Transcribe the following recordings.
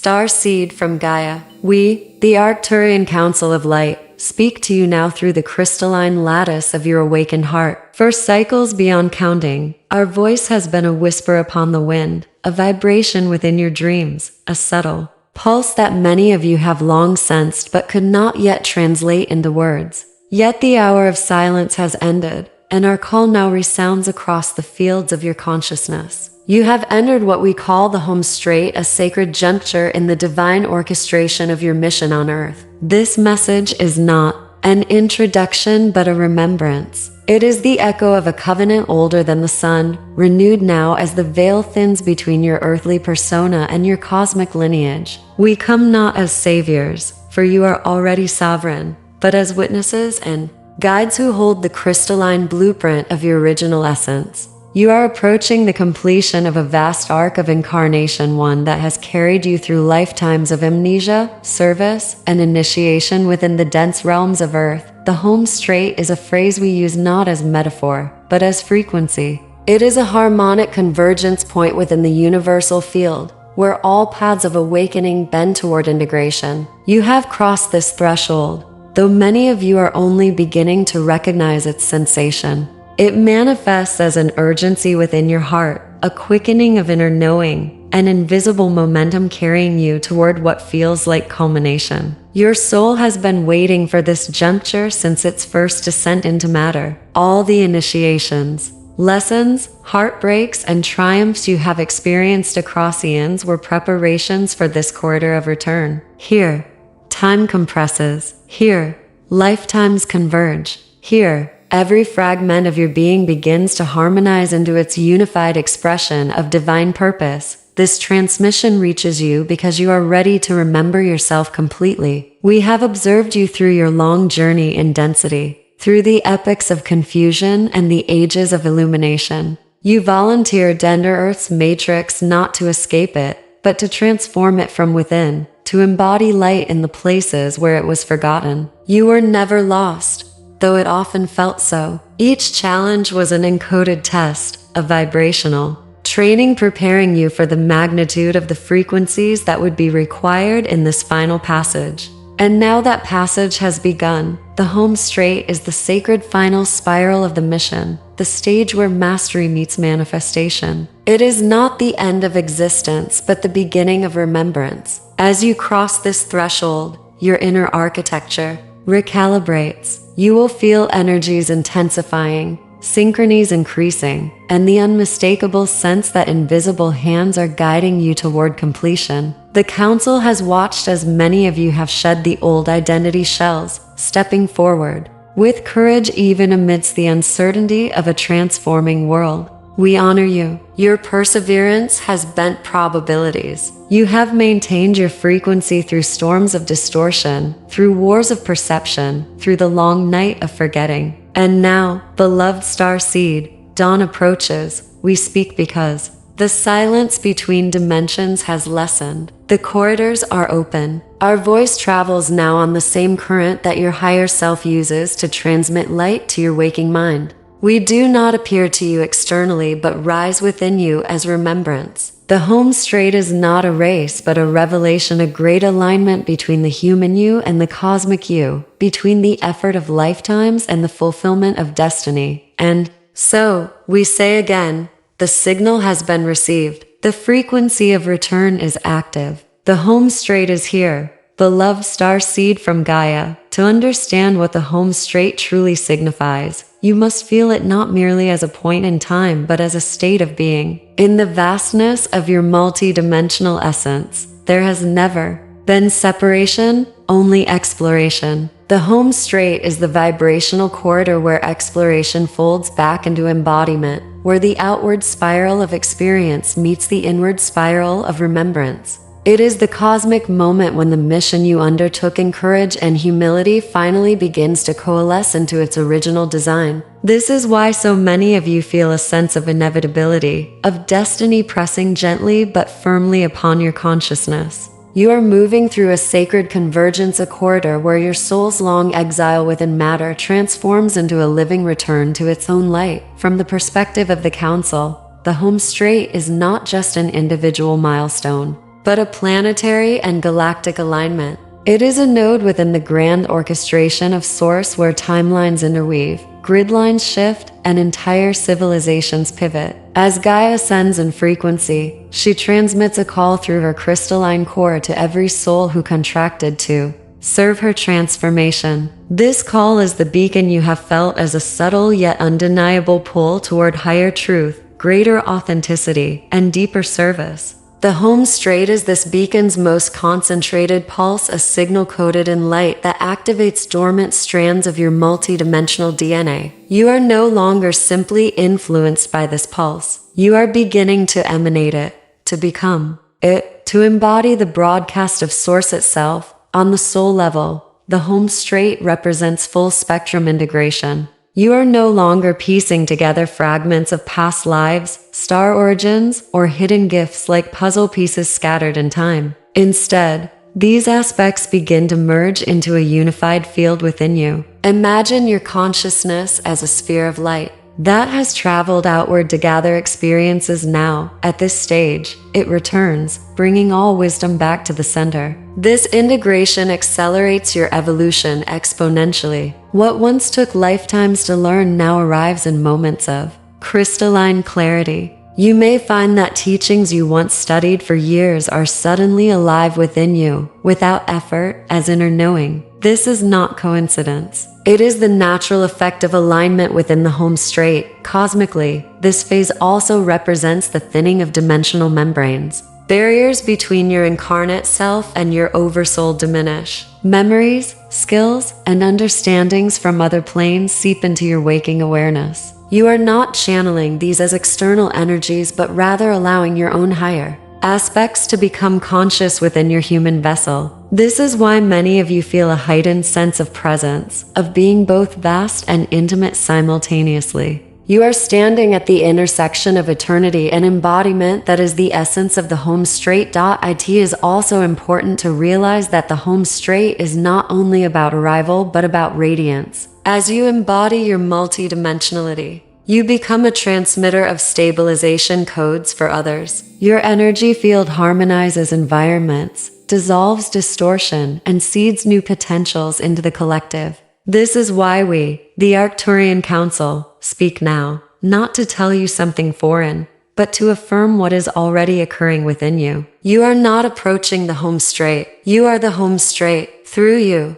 Starseed from Gaia, we, the Arcturian Council of Light, speak to you now through the crystalline lattice of your awakened heart. For cycles beyond counting, our voice has been a whisper upon the wind, a vibration within your dreams, a subtle pulse that many of you have long sensed but could not yet translate into words. Yet the hour of silence has ended, and our call now resounds across the fields of your consciousness. You have entered what we call the home strait, a sacred juncture in the divine orchestration of your mission on Earth. This message is not an introduction but a remembrance. It is the echo of a covenant older than the sun, renewed now as the veil thins between your earthly persona and your cosmic lineage. We come not as saviors, for you are already sovereign, but as witnesses and guides who hold the crystalline blueprint of your original essence. You are approaching the completion of a vast arc of incarnation, one that has carried you through lifetimes of amnesia, service, and initiation within the dense realms of Earth. The home strait is a phrase we use not as metaphor, but as frequency. It is a harmonic convergence point within the universal field, where all paths of awakening bend toward integration. You have crossed this threshold, though many of you are only beginning to recognize its sensation. It manifests as an urgency within your heart, a quickening of inner knowing, an invisible momentum carrying you toward what feels like culmination. Your soul has been waiting for this juncture since its first descent into matter. All the initiations, lessons, heartbreaks, and triumphs you have experienced across eons were preparations for this corridor of return. Here, time compresses. Here, lifetimes converge. Here, every fragment of your being begins to harmonize into its unified expression of divine purpose. This transmission reaches you because you are ready to remember yourself completely. We have observed you through your long journey in density, through the epochs of confusion and the ages of illumination. You volunteered to enter Earth's matrix not to escape it, but to transform it from within, to embody light in the places where it was forgotten. You were never lost, though it often felt so. Each challenge was an encoded test, a vibrational training preparing you for the magnitude of the frequencies that would be required in this final passage. And now that passage has begun. The home strait is the sacred final spiral of the mission, the stage where mastery meets manifestation. It is not the end of existence, but the beginning of remembrance. As you cross this threshold, your inner architecture recalibrates. You will feel energies intensifying, synchronies increasing, and the unmistakable sense that invisible hands are guiding you toward completion. The Council has watched as many of you have shed the old identity shells, stepping forward with courage even amidst the uncertainty of a transforming world. We honor you. Your perseverance has bent probabilities. You have maintained your frequency through storms of distortion, through wars of perception, through the long night of forgetting. And now, beloved Starseed, dawn approaches. We speak because the silence between dimensions has lessened. The corridors are open. Our voice travels now on the same current that your higher self uses to transmit light to your waking mind. We do not appear to you externally but rise within you as remembrance. The home strait is not a race but a revelation, a great alignment between the human you and the cosmic you, between the effort of lifetimes and the fulfillment of destiny. And so, we say again, the signal has been received. The frequency of return is active. The home strait is here. Beloved Starseed from Gaia, to understand what the home strait truly signifies, you must feel it not merely as a point in time but as a state of being. In the vastness of your multi-dimensional essence, there has never been separation, only exploration. The home strait is the vibrational corridor where exploration folds back into embodiment, where the outward spiral of experience meets the inward spiral of remembrance. It is the cosmic moment when the mission you undertook in courage and humility finally begins to coalesce into its original design. This is why so many of you feel a sense of inevitability, of destiny pressing gently but firmly upon your consciousness. You are moving through a sacred convergence, a corridor where your soul's long exile within matter transforms into a living return to its own light. From the perspective of the Council, the home strait is not just an individual milestone, but a planetary and galactic alignment. It is a node within the grand orchestration of Source where timelines interweave, grid lines shift, and entire civilizations pivot. As Gaia ascends in frequency, she transmits a call through her crystalline core to every soul who contracted to serve her transformation. This call is the beacon you have felt as a subtle yet undeniable pull toward higher truth, greater authenticity, and deeper service. The home strait is this beacon's most concentrated pulse, a signal coded in light that activates dormant strands of your multidimensional DNA. You are no longer simply influenced by this pulse. You are beginning to emanate it, to become it, to embody the broadcast of Source itself. On the soul level, the home strait represents full spectrum integration. You are no longer piecing together fragments of past lives, star origins, or hidden gifts like puzzle pieces scattered in time. Instead, these aspects begin to merge into a unified field within you. Imagine your consciousness as a sphere of light that has traveled outward to gather experiences. Now, at this stage, it returns, bringing all wisdom back to the center. This integration accelerates your evolution exponentially. What once took lifetimes to learn now arrives in moments of crystalline clarity. You may find that teachings you once studied for years are suddenly alive within you, without effort, as inner knowing. This is not coincidence. It is the natural effect of alignment within the home strait. Cosmically, this phase also represents the thinning of dimensional membranes. Barriers between your incarnate self and your oversoul diminish. Memories, skills, and understandings from other planes seep into your waking awareness. You are not channeling these as external energies, but rather allowing your own higher aspects to become conscious within your human vessel. This is why many of you feel a heightened sense of presence, of being both vast and intimate simultaneously. You are standing at the intersection of eternity and embodiment that is the essence of the home strait. It is also important to realize that the home strait is not only about arrival but about radiance. As you embody your multidimensionality, you become a transmitter of stabilization codes for others. Your energy field harmonizes environments, dissolves distortion, and seeds new potentials into the collective. This is why we, the Arcturian Council, speak now, not to tell you something foreign, but to affirm what is already occurring within you. You are not approaching the home strait. You are the home strait. Through you,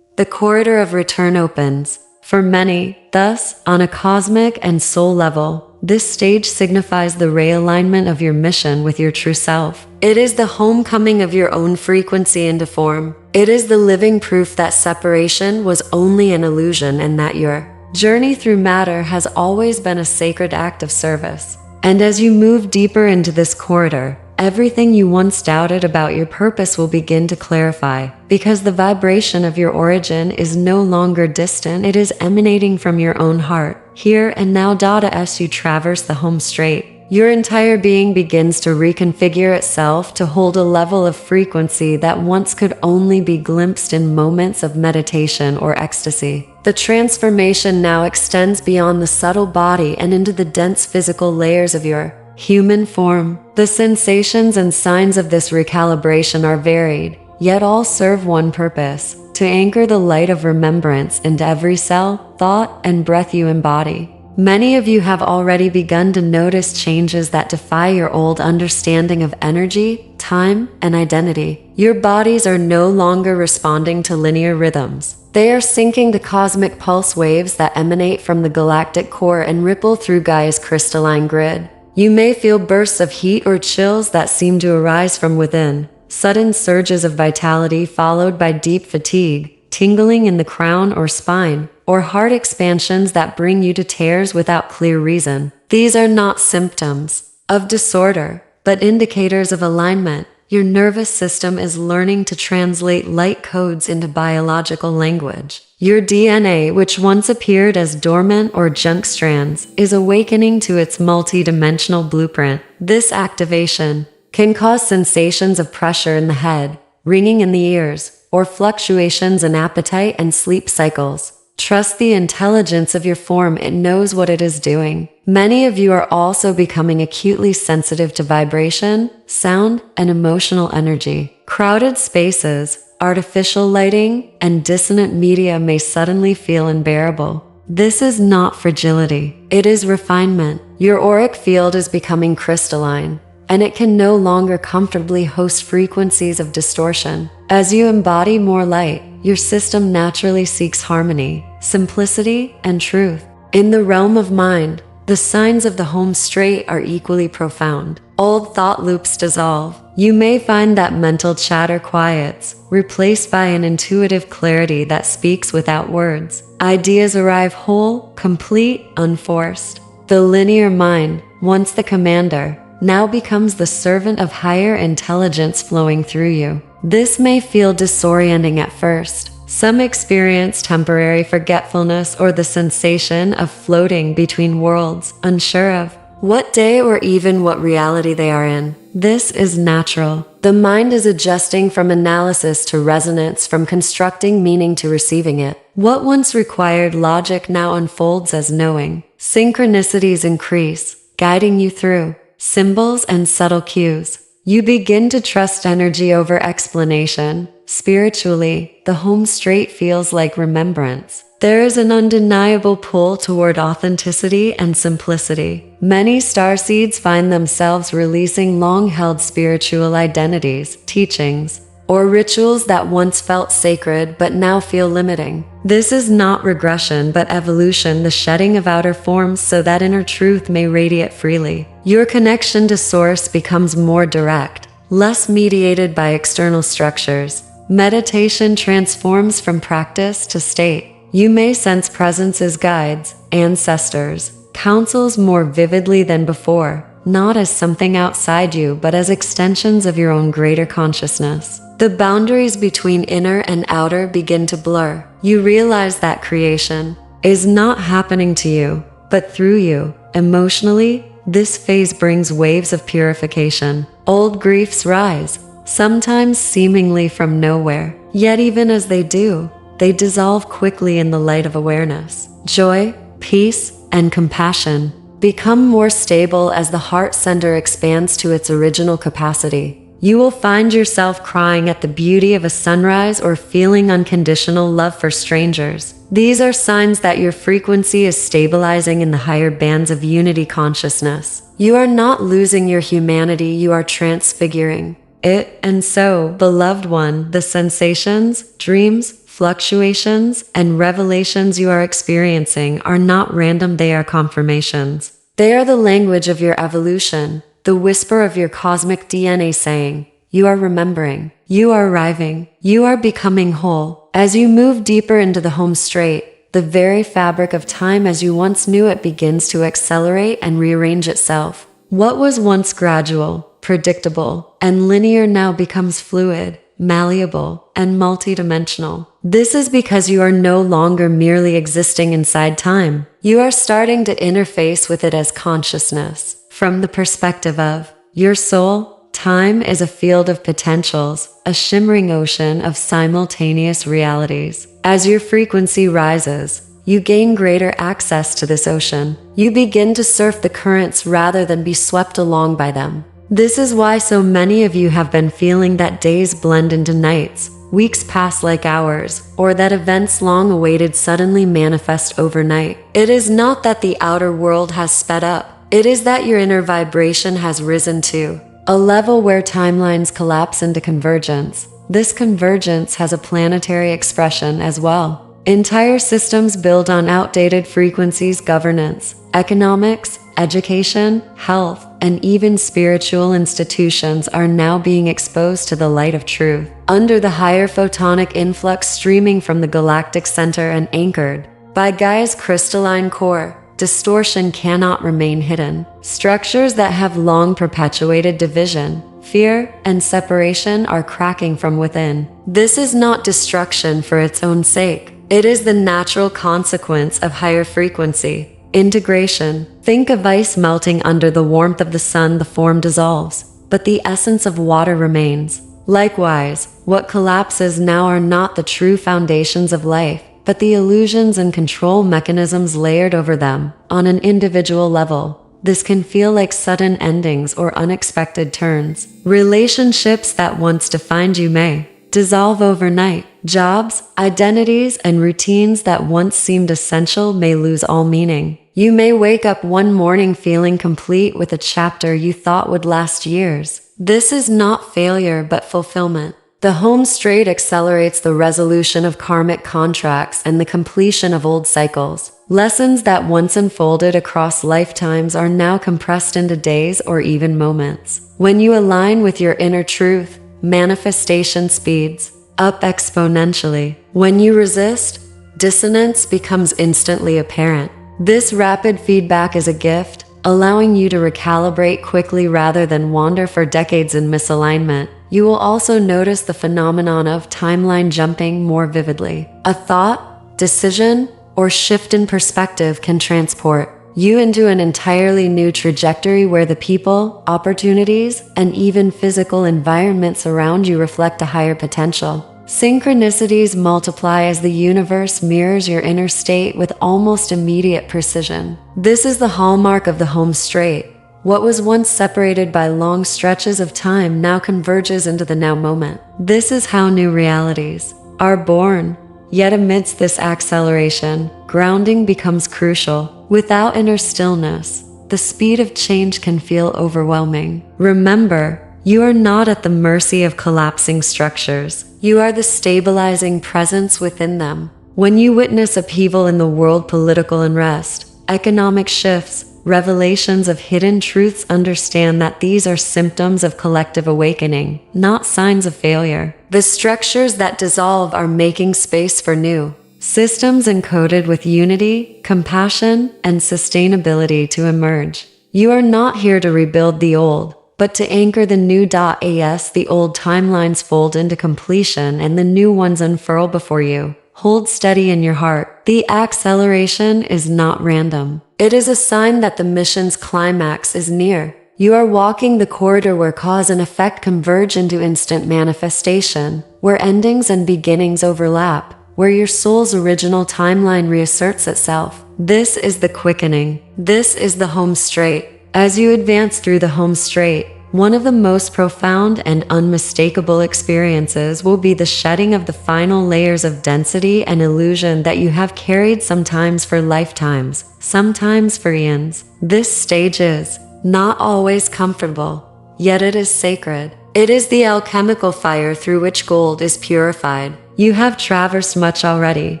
the corridor of return opens. For many, thus, on a cosmic and soul level, this stage signifies the realignment of your mission with your true self. It is the homecoming of your own frequency into form. It is the living proof that separation was only an illusion and that your journey through matter has always been a sacred act of service. And as you move deeper into this corridor, everything you once doubted about your purpose will begin to clarify, because the vibration of your origin is no longer distant, it is emanating from your own heart, here and now. As you traverse the home strait, your entire being begins to reconfigure itself to hold a level of frequency that once could only be glimpsed in moments of meditation or ecstasy. The transformation now extends beyond the subtle body and into the dense physical layers of your human form. The sensations and signs of this recalibration are varied, yet all serve one purpose: to anchor the light of remembrance into every cell, thought, and breath you embody. Many of you have already begun to notice changes that defy your old understanding of energy, time, and identity. Your bodies are no longer responding to linear rhythms. They are syncing to cosmic pulse waves that emanate from the galactic core and ripple through Gaia's crystalline grid. You may feel bursts of heat or chills that seem to arise from within, sudden surges of vitality followed by deep fatigue, tingling in the crown or spine, or heart expansions that bring you to tears without clear reason. These are not symptoms of disorder, but indicators of alignment. Your nervous system is learning to translate light codes into biological language. Your DNA, which once appeared as dormant or junk strands, is awakening to its multidimensional blueprint. This activation can cause sensations of pressure in the head, ringing in the ears, or fluctuations in appetite and sleep cycles. Trust the intelligence of your form, it knows what it is doing. Many of you are also becoming acutely sensitive to vibration, sound, and emotional energy. Crowded spaces, artificial lighting, and dissonant media may suddenly feel unbearable. This is not fragility, it is refinement. Your auric field is becoming crystalline, and it can no longer comfortably host frequencies of distortion. As you embody more light, your system naturally seeks harmony, simplicity, and truth. In the realm of mind, the signs of the home strait are equally profound. Old thought loops dissolve. You may find that mental chatter quiets, replaced by an intuitive clarity that speaks without words. Ideas arrive whole, complete, unforced. The linear mind, once the commander, now becomes the servant of higher intelligence flowing through you. This may feel disorienting at first. Some experience temporary forgetfulness or the sensation of floating between worlds, unsure of what day or even what reality they are in. This is natural. The mind is adjusting from analysis to resonance, from constructing meaning to receiving it. What once required logic now unfolds as knowing. Synchronicities increase, guiding you through symbols and subtle cues. You begin to trust energy over explanation. Spiritually, the home strait feels like remembrance. There is an undeniable pull toward authenticity and simplicity. Many starseeds find themselves releasing long-held spiritual identities, teachings, or rituals that once felt sacred but now feel limiting. This is not regression but evolution, the shedding of outer forms so that inner truth may radiate freely. Your connection to Source becomes more direct, less mediated by external structures. Meditation transforms from practice to state. You may sense presences, guides, ancestors, counsels more vividly than before, not as something outside you but as extensions of your own greater consciousness. The boundaries between inner and outer begin to blur. You realize that creation is not happening to you, but through you. Emotionally, this phase brings waves of purification. Old griefs rise, sometimes seemingly from nowhere. Yet even as they do, they dissolve quickly in the light of awareness. Joy, peace, and compassion become more stable as the heart center expands to its original capacity. You will find yourself crying at the beauty of a sunrise or feeling unconditional love for strangers. These are signs that your frequency is stabilizing in the higher bands of unity consciousness. You are not losing your humanity, you are transfiguring it. And so, beloved one, the sensations, dreams, fluctuations, and revelations you are experiencing are not random, they are confirmations. They are the language of your evolution. The whisper of your cosmic DNA saying, you are remembering, you are arriving, you are becoming whole. As you move deeper into the home strait, the very fabric of time as you once knew it begins to accelerate and rearrange itself. What was once gradual, predictable, and linear now becomes fluid, malleable, and multidimensional. This is because you are no longer merely existing inside time. You are starting to interface with it as consciousness. From the perspective of your soul, time is a field of potentials, a shimmering ocean of simultaneous realities. As your frequency rises, you gain greater access to this ocean. You begin to surf the currents rather than be swept along by them. This is why so many of you have been feeling that days blend into nights, weeks pass like hours, or that events long awaited suddenly manifest overnight. It is not that the outer world has sped up. It is that your inner vibration has risen to a level where timelines collapse into convergence. This convergence has a planetary expression as well. Entire systems build on outdated frequencies, governance, economics, education, health, and even spiritual institutions are now being exposed to the light of truth. Under the higher photonic influx streaming from the galactic center and anchored by Gaia's crystalline core, distortion cannot remain hidden. Structures that have long perpetuated division, fear, and separation are cracking from within. This is not destruction for its own sake. It is the natural consequence of higher frequency integration. Think of ice melting under the warmth of the sun. The form dissolves, but the essence of water remains. Likewise, what collapses now are not the true foundations of life. but the illusions and control mechanisms layered over them on an individual level. This can feel like sudden endings or unexpected turns. Relationships that once defined you may dissolve overnight. Jobs, identities, and routines that once seemed essential may lose all meaning. You may wake up one morning feeling complete with a chapter you thought would last years. This is not failure but fulfillment. The home strait accelerates the resolution of karmic contracts and the completion of old cycles. Lessons that once unfolded across lifetimes are now compressed into days or even moments. When you align with your inner truth, manifestation speeds up exponentially. When you resist, dissonance becomes instantly apparent. This rapid feedback is a gift, allowing you to recalibrate quickly rather than wander for decades in misalignment. You will also notice the phenomenon of timeline jumping more vividly. A thought, decision, or shift in perspective can transport you into an entirely new trajectory where the people, opportunities, and even physical environments around you reflect a higher potential. Synchronicities multiply as the universe mirrors your inner state with almost immediate precision. This is the hallmark of the home strait. What was once separated by long stretches of time now converges into the now moment. This is how new realities are born. Yet amidst this acceleration, grounding becomes crucial. Without inner stillness, the speed of change can feel overwhelming. Remember, you are not at the mercy of collapsing structures. You are the stabilizing presence within them. When you witness upheaval in the world, political unrest, economic shifts, revelations of hidden truths, understand that these are symptoms of collective awakening, not signs of failure. The structures that dissolve are making space for new systems encoded with unity, compassion, and sustainability to emerge. You are not here to rebuild the old, but to anchor the new. As the old timelines fold into completion and the new ones unfurl before you, hold steady in your heart. The acceleration is not random. It is a sign that the mission's climax is near. You are walking the corridor where cause and effect converge into instant manifestation, where endings and beginnings overlap, where your soul's original timeline reasserts itself. This is the quickening. This is the home strait. As you advance through the home strait, one of the most profound and unmistakable experiences will be the shedding of the final layers of density and illusion that you have carried, sometimes for lifetimes, sometimes for eons. This stage is not always comfortable, yet it is sacred. It is the alchemical fire through which gold is purified. You have traversed much already,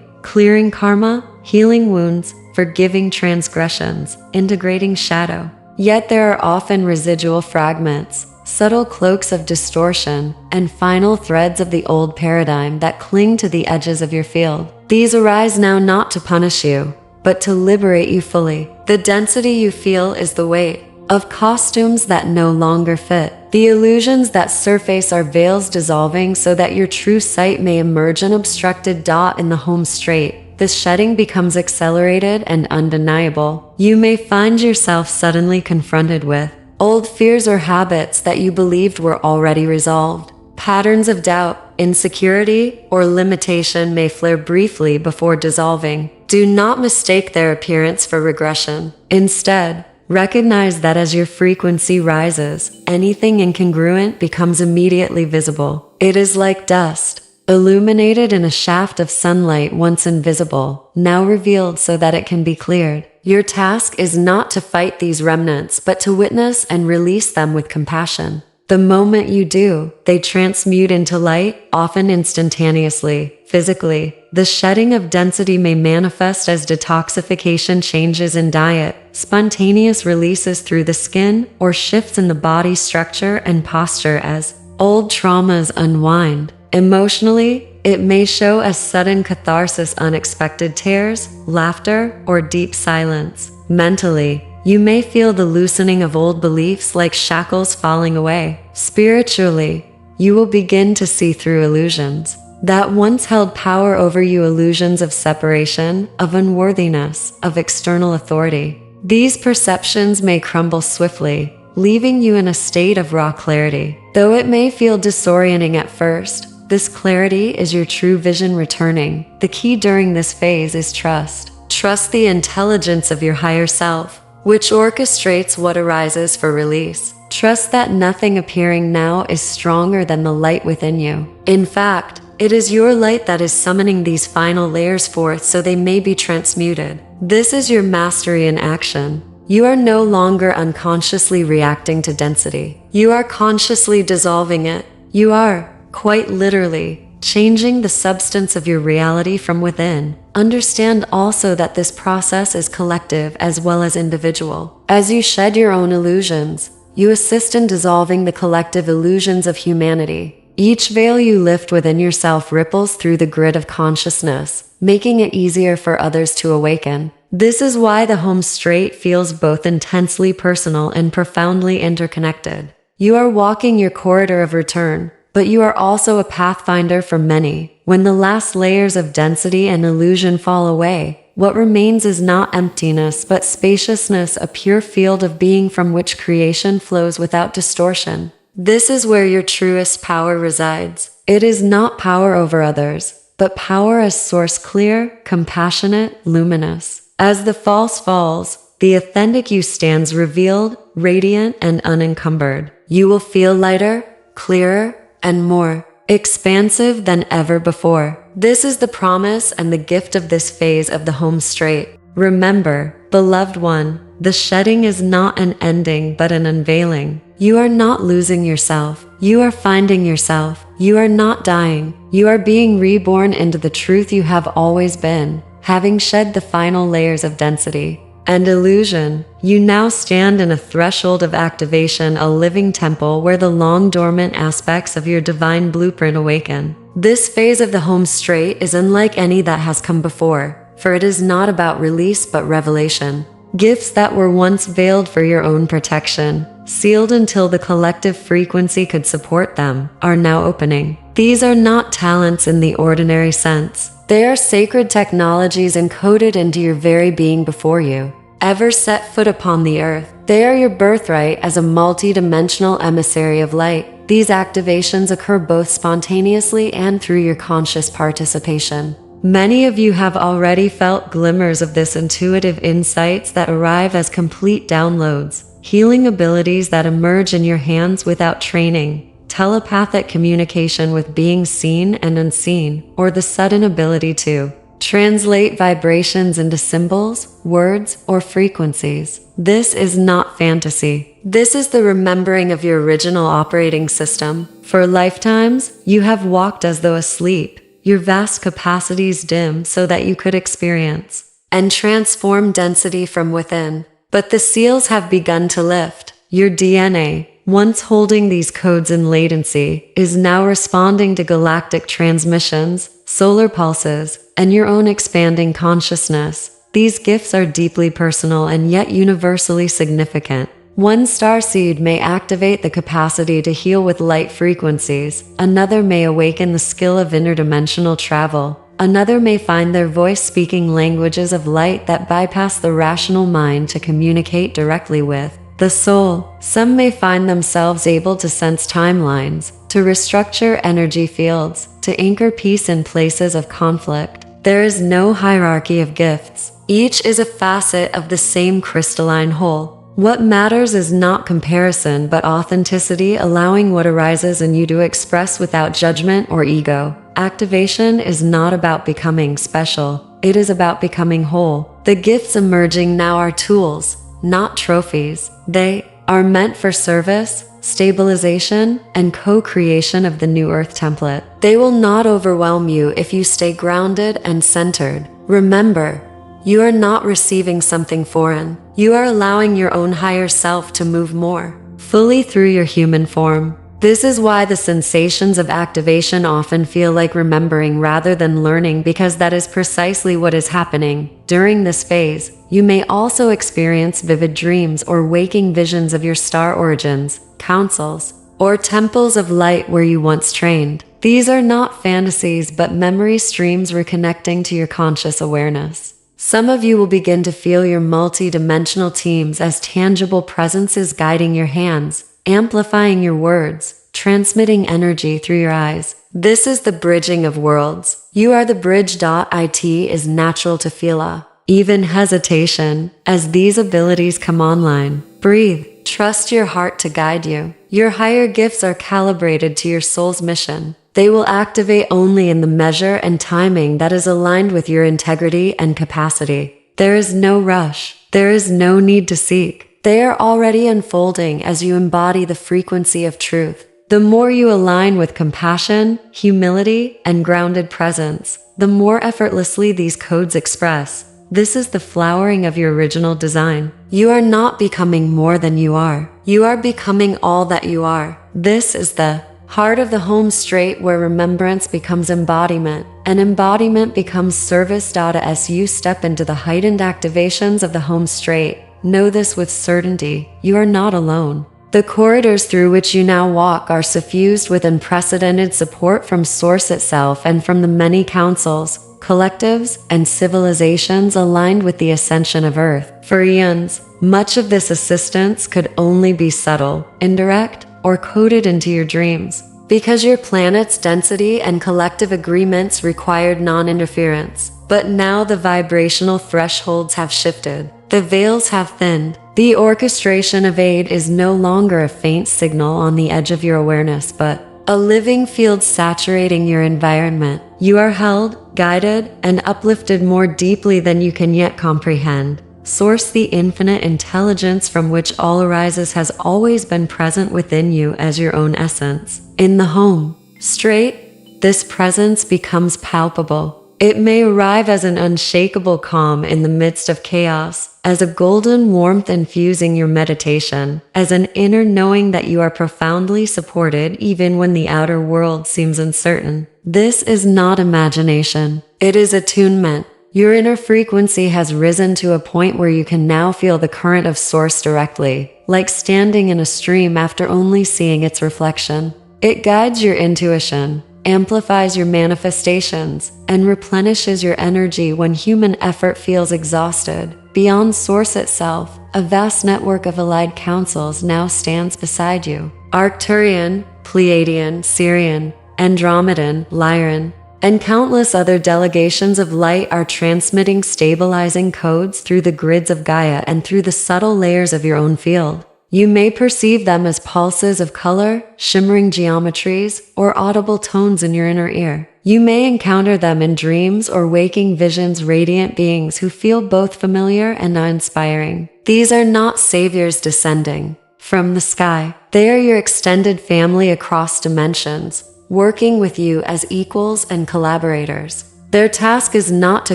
clearing karma, healing wounds, forgiving transgressions, integrating shadow. Yet there are often residual fragments, subtle cloaks of distortion, and final threads of the old paradigm that cling to the edges of your field. These arise now not to punish you, but to liberate you fully. The density you feel is the weight of costumes that no longer fit. The illusions that surface are veils dissolving so that your true sight may emerge unobstructed. In the home strait, the shedding becomes accelerated and undeniable. You may find yourself suddenly confronted with old fears or habits that you believed were already resolved. Patterns of doubt, insecurity, or limitation may flare briefly before dissolving. Do not mistake their appearance for regression. Instead, recognize that as your frequency rises, anything incongruent becomes immediately visible. It is like dust, illuminated in a shaft of sunlight, once invisible, now revealed so that it can be cleared. Your task is not to fight these remnants, but to witness and release them with compassion. The moment you do, they transmute into light, often instantaneously. Physically, the shedding of density may manifest as detoxification, changes in diet, spontaneous releases through the skin, or shifts in the body structure and posture as old traumas unwind. Emotionally, it may show as sudden catharsis, unexpected tears, laughter, or deep silence. Mentally, you may feel the loosening of old beliefs, like shackles falling away. Spiritually, you will begin to see through illusions that once held power over you, illusions of separation, of unworthiness, of external authority. These perceptions may crumble swiftly, leaving you in a state of raw clarity. Though it may feel disorienting at first, This clarity is your true vision returning. The key during this phase is trust. Trust the intelligence of your higher self, which orchestrates what arises for release. Trust that nothing appearing now is stronger than the light within you. In fact, it is your light that is summoning these final layers forth so they may be transmuted. This is your mastery in action. You are no longer unconsciously reacting to density. You are consciously dissolving it. You are, quite literally, changing the substance of your reality from within. Understand also that this process is collective as well as individual. As you shed your own illusions, you assist in dissolving the collective illusions of humanity. Each veil you lift within yourself ripples through the grid of consciousness, making it easier for others to awaken. This is why the home Strait feels both intensely personal and profoundly interconnected. You are walking your corridor of return, but you are also a pathfinder for many. When the last layers of density and illusion fall away, what remains is not emptiness but spaciousness, a pure field of being from which creation flows without distortion. This is where your truest power resides. It is not power over others, but power as source, clear, compassionate, luminous. As the false falls, the authentic you stands revealed, radiant and unencumbered. You will feel lighter, clearer, and more expansive than ever before. This is the promise and the gift of this phase of the home Strait. Remember, beloved one, the shedding is not an ending but an unveiling. You are not losing yourself. You are finding yourself. You are not dying. You are being reborn into the truth you have always been. Having shed the final layers of density and illusion, you now stand in a threshold of activation, a living temple where the long dormant aspects of your divine blueprint awaken. This phase of the home Strait is unlike any that has come before, for it is not about release but revelation. Gifts that were once veiled for your own protection, sealed until the collective frequency could support them, are now opening. These are not talents in the ordinary sense. They are sacred technologies encoded into your very being before you ever set foot upon the earth. They are your birthright as a multi-dimensional emissary of light. These activations occur both spontaneously and through your conscious participation. Many of you have already felt glimmers of this intuitive insights that arrive as complete downloads, healing abilities that emerge in your hands without training, telepathic communication with beings seen and unseen, or the sudden ability to translate vibrations into symbols, words, or frequencies. This is not fantasy. This is the remembering of your original operating system. For lifetimes, you have walked as though asleep, your vast capacities dim so that you could experience and transform density from within. But the seals have begun to lift. Your DNA, once holding these codes in latency, is now responding to galactic transmissions, solar pulses, and your own expanding consciousness. These gifts are deeply personal and yet universally significant. One starseed may activate the capacity to heal with light frequencies, another may awaken the skill of interdimensional travel, another may find their voice speaking languages of light that bypass the rational mind to communicate directly with the soul. Some may find themselves able to sense timelines, to restructure energy fields, to anchor peace in places of conflict. There is no hierarchy of gifts. Each is a facet of the same crystalline whole. What matters is not comparison but authenticity, allowing what arises in you to express without judgment or ego. Activation is not about becoming special. It is about becoming whole. The gifts emerging now are tools, not trophies. They are meant for service, stabilization, and co-creation of the new Earth template. They will not overwhelm you if you stay grounded and centered. Remember, you are not receiving something foreign. You are allowing your own higher self to move more fully through your human form. This is why the sensations of activation often feel like remembering rather than learning, because that is precisely what is happening. During this phase, you may also experience vivid dreams or waking visions of your star origins, councils, or temples of light where you once trained. These are not fantasies but memory streams reconnecting to your conscious awareness. Some of you will begin to feel your multi-dimensional teams as tangible presences guiding your hands, amplifying your words, transmitting energy through your eyes. This is the bridging of worlds. You are the bridge. It is natural to feel even hesitation as these abilities come online. Breathe. Trust your heart to guide you. Your higher gifts are calibrated to your soul's mission. They will activate only in the measure and timing that is aligned with your integrity and capacity. There is no rush. There is no need to seek. They are already unfolding as you embody the frequency of truth. The more you align with compassion, humility, and grounded presence, the more effortlessly these codes express. This is the flowering of your original design. You are not becoming more than you are. You are becoming all that you are. This is the heart of the home strait, where remembrance becomes embodiment, and embodiment becomes service. As you step into the heightened activations of the home strait, know this with certainty: you are not alone. The corridors through which you now walk are suffused with unprecedented support from Source itself and from the many councils, collectives, and civilizations aligned with the ascension of Earth. For eons, much of this assistance could only be subtle, indirect, or coded into your dreams, because your planet's density and collective agreements required non-interference. But now the vibrational thresholds have shifted. The veils have thinned. The orchestration of aid is no longer a faint signal on the edge of your awareness, but a living field saturating your environment. You are held, guided, and uplifted more deeply than you can yet comprehend. Source, the infinite intelligence from which all arises, has always been present within you as your own essence. In the home strait, this presence becomes palpable. It may arrive as an unshakable calm in the midst of chaos, as a golden warmth infusing your meditation, as an inner knowing that you are profoundly supported even when the outer world seems uncertain. This is not imagination. It is attunement. Your inner frequency has risen to a point where you can now feel the current of Source directly, like standing in a stream after only seeing its reflection. It guides your intuition, amplifies your manifestations, and replenishes your energy when human effort feels exhausted. Beyond Source itself, a vast network of allied councils now stands beside you. Arcturian, Pleiadian, Sirian, Andromedan, Lyran, and countless other delegations of light are transmitting stabilizing codes through the grids of Gaia and through the subtle layers of your own field. You may perceive them as pulses of color, shimmering geometries, or audible tones in your inner ear. You may encounter them in dreams or waking visions, radiant beings who feel both familiar and inspiring. These are not saviors descending from the sky. They are your extended family across dimensions, working with you as equals and collaborators. Their task is not to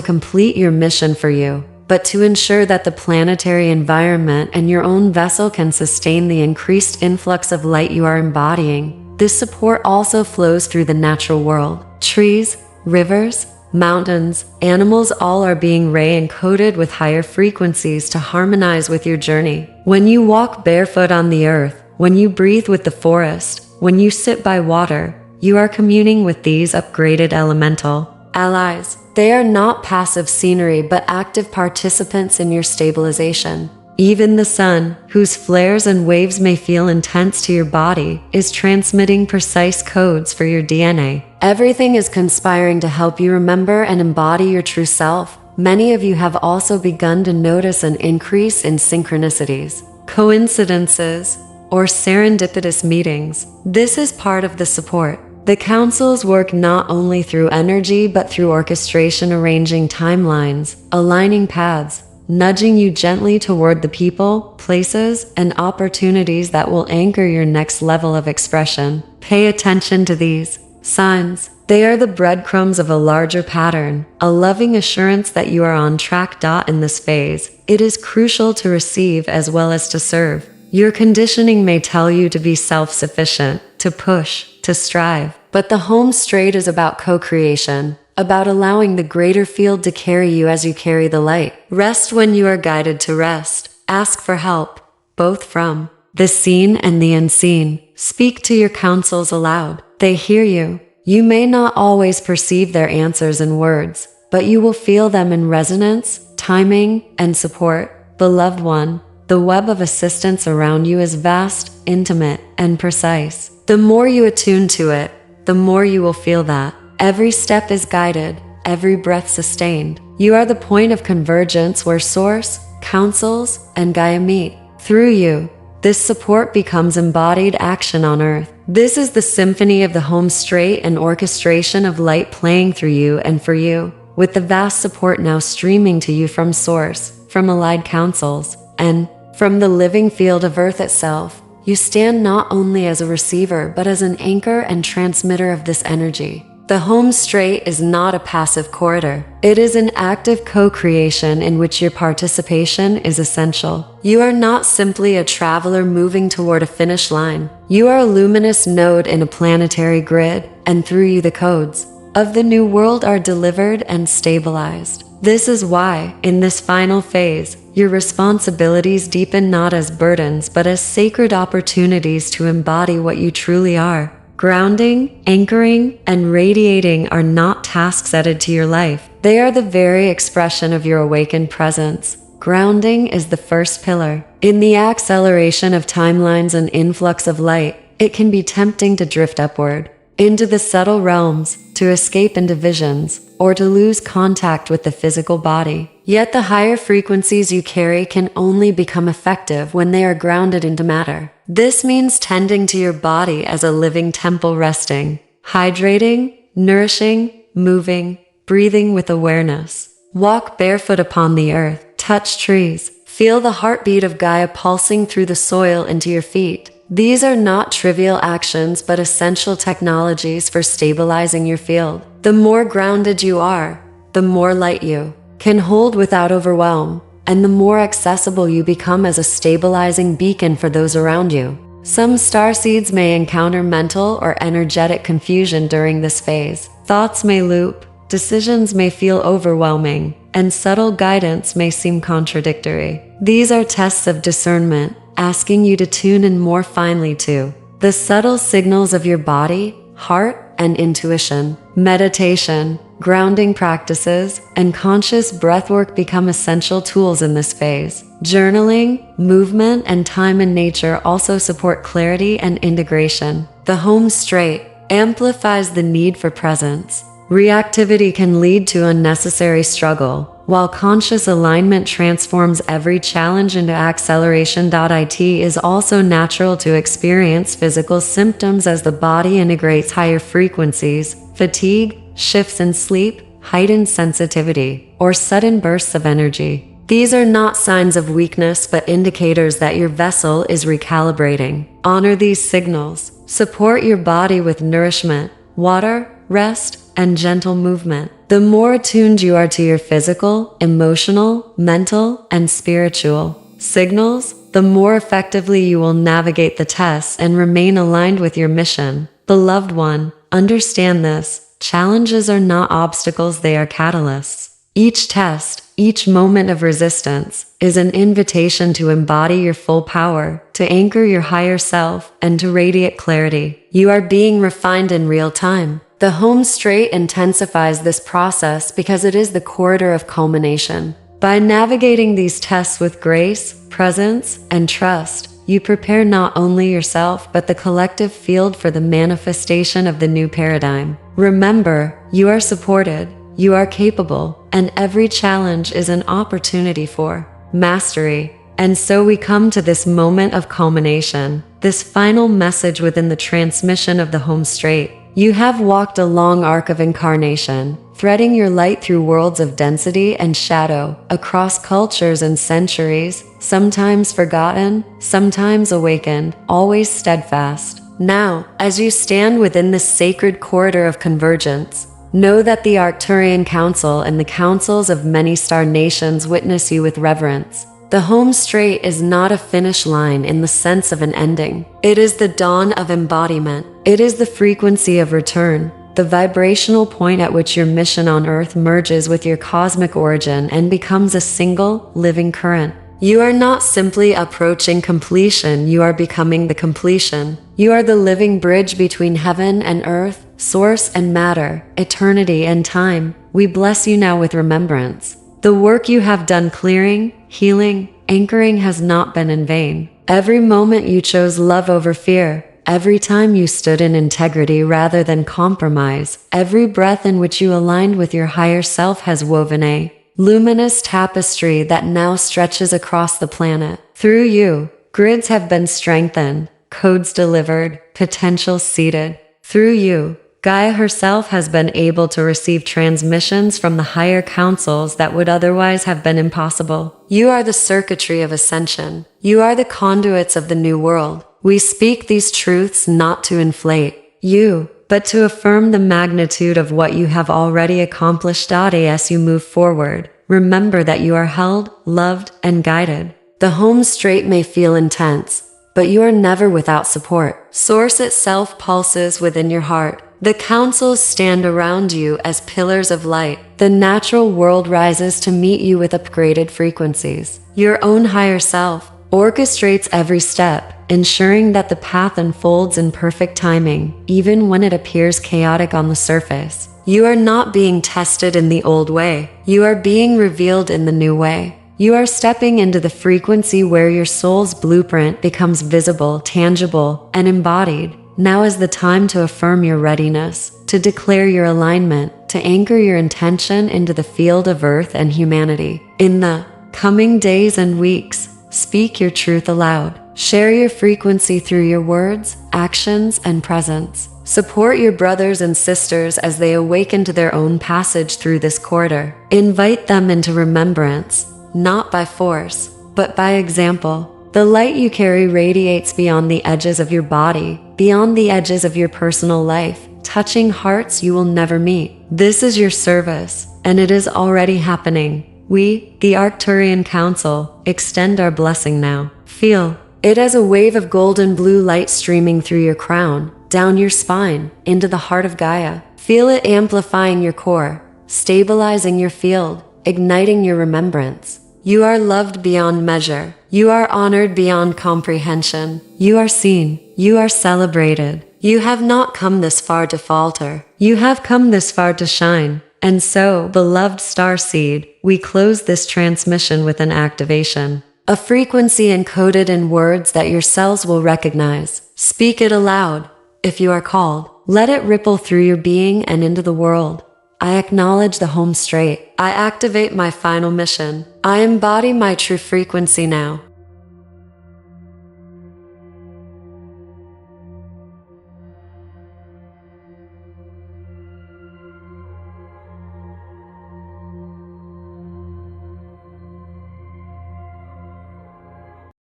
complete your mission for you, but to ensure that the planetary environment and your own vessel can sustain the increased influx of light you are embodying. This support also flows through the natural world. Trees, rivers, mountains, animals, all are being re-encoded with higher frequencies to harmonize with your journey. When you walk barefoot on the earth, when you breathe with the forest, when you sit by water, you are communing with these upgraded elemental allies. They are not passive scenery but active participants in your stabilization. Even the sun, whose flares and waves may feel intense to your body, is transmitting precise codes for your DNA. Everything is conspiring to help you remember and embody your true self. Many of you have also begun to notice an increase in synchronicities, coincidences, or serendipitous meetings. This is part of the support. The councils work not only through energy but through orchestration, arranging timelines, aligning paths, nudging you gently toward the people, places, and opportunities that will anchor your next level of expression. Pay attention to these signs. They are the breadcrumbs of a larger pattern, a loving assurance that you are on track. In this phase, it is crucial to receive as well as to serve. Your conditioning may tell you to be self-sufficient, to push, to strive. But the home strait is about co-creation, about allowing the greater field to carry you as you carry the light. Rest when you are guided to rest. Ask for help, both from the seen and the unseen. Speak to your councils aloud. They hear you. You may not always perceive their answers in words, but you will feel them in resonance, timing, and support. Beloved one, the web of assistance around you is vast, intimate, and precise. The more you attune to it, the more you will feel that. Every step is guided, every breath sustained. You are the point of convergence where Source, councils, and Gaia meet. Through you, this support becomes embodied action on Earth. This is the symphony of the home strait, an orchestration of light playing through you and for you, with the vast support now streaming to you from Source, from allied councils, and from the living field of Earth itself. You stand not only as a receiver but as an anchor and transmitter of this energy. The home strait is not a passive corridor. It is an active co-creation in which your participation is essential. You are not simply a traveler moving toward a finish line. You are a luminous node in a planetary grid, and through you the codes of the new world are delivered and stabilized. This is why, in this final phase, your responsibilities deepen not as burdens but as sacred opportunities to embody what you truly are. Grounding, anchoring, and radiating are not tasks added to your life. They are the very expression of your awakened presence. Grounding is the first pillar. In the acceleration of timelines and influx of light, it can be tempting to drift upward, into the subtle realms, to escape into visions, or to lose contact with the physical body. Yet the higher frequencies you carry can only become effective when they are grounded into matter. This means tending to your body as a living temple, resting, hydrating, nourishing, moving, breathing with awareness. Walk barefoot upon the earth, touch trees, feel the heartbeat of Gaia pulsing through the soil into your feet. These are not trivial actions but essential technologies for stabilizing your field. The more grounded you are, the more light you can hold without overwhelm, and the more accessible you become as a stabilizing beacon for those around you. Some starseeds may encounter mental or energetic confusion during this phase. Thoughts may loop, decisions may feel overwhelming, and subtle guidance may seem contradictory. These are tests of discernment, asking you to tune in more finely to the subtle signals of your body, heart, and intuition. Meditation, grounding practices, and conscious breathwork become essential tools in this phase. Journaling, movement, and time in nature also support clarity and integration. The home strait amplifies the need for presence. Reactivity can lead to unnecessary struggle, while conscious alignment transforms every challenge into acceleration. It is also natural to experience physical symptoms as the body integrates higher frequencies, fatigue, shifts in sleep, heightened sensitivity, or sudden bursts of energy. These are not signs of weakness but indicators that your vessel is recalibrating. Honor these signals. Support your body with nourishment, water, rest, and gentle movement. The more attuned you are to your physical, emotional, mental, and spiritual signals, the more effectively you will navigate the tests and remain aligned with your mission. Beloved one, understand this. Challenges are not obstacles, they are catalysts. Each test, each moment of resistance, is an invitation to embody your full power, to anchor your higher self, and to radiate clarity. You are being refined in real time. The home strait intensifies this process because it is the corridor of culmination. By navigating these tests with grace, presence, and trust, you prepare not only yourself but the collective field for the manifestation of the new paradigm. Remember, you are supported, you are capable, and every challenge is an opportunity for mastery. And so we come to this moment of culmination, this final message within the transmission of the home strait. You have walked a long arc of incarnation, threading your light through worlds of density and shadow, across cultures and centuries, sometimes forgotten, sometimes awakened, always steadfast. Now, as you stand within this sacred corridor of convergence, know that the Arcturian Council and the councils of many star nations witness you with reverence. The home strait is not a finish line in the sense of an ending. It is the dawn of embodiment. It is the frequency of return, the vibrational point at which your mission on Earth merges with your cosmic origin and becomes a single, living current. You are not simply approaching completion, you are becoming the completion. You are the living bridge between heaven and earth, source and matter, eternity and time. We bless you now with remembrance. The work you have done clearing, healing, anchoring has not been in vain. Every moment you chose love over fear, every time you stood in integrity rather than compromise, every breath in which you aligned with your higher self has woven a luminous tapestry that now stretches across the planet. Through you, grids have been strengthened, codes delivered, potential seeded. Through you, Gaia herself has been able to receive transmissions from the higher councils that would otherwise have been impossible. You are the circuitry of Ascension. You are the conduits of the new world. We speak these truths not to inflate you, but to affirm the magnitude of what you have already accomplished. As you move forward, remember that you are held, loved, and guided. The home strait may feel intense, but you are never without support. Source itself pulses within your heart. The councils stand around you as pillars of light. The natural world rises to meet you with upgraded frequencies. Your own higher self orchestrates every step, ensuring that the path unfolds in perfect timing, even when it appears chaotic on the surface. You are not being tested in the old way. You are being revealed in the new way. You are stepping into the frequency where your soul's blueprint becomes visible, tangible, and embodied. Now is the time to affirm your readiness, to declare your alignment, to anchor your intention into the field of Earth and humanity. In the coming days and weeks, speak your truth aloud. Share your frequency through your words, actions, and presence. Support your brothers and sisters as they awaken to their own passage through this corridor. Invite them into remembrance, not by force, but by example. The light you carry radiates beyond the edges of your body, beyond the edges of your personal life, touching hearts you will never meet. This is your service, and it is already happening. We, the Arcturian Council, extend our blessing now. Feel it as a wave of golden blue light streaming through your crown, down your spine, into the heart of Gaia. Feel it amplifying your core, stabilizing your field, igniting your remembrance. You are loved beyond measure. You are honored beyond comprehension. You are seen. You are celebrated. You have not come this far to falter. You have come this far to shine. And so, beloved Starseed, we close this transmission with an activation. A frequency encoded in words that your cells will recognize. Speak it aloud. If you are called, let it ripple through your being and into the world. I acknowledge the home strait. I activate my final mission. I embody my true frequency now.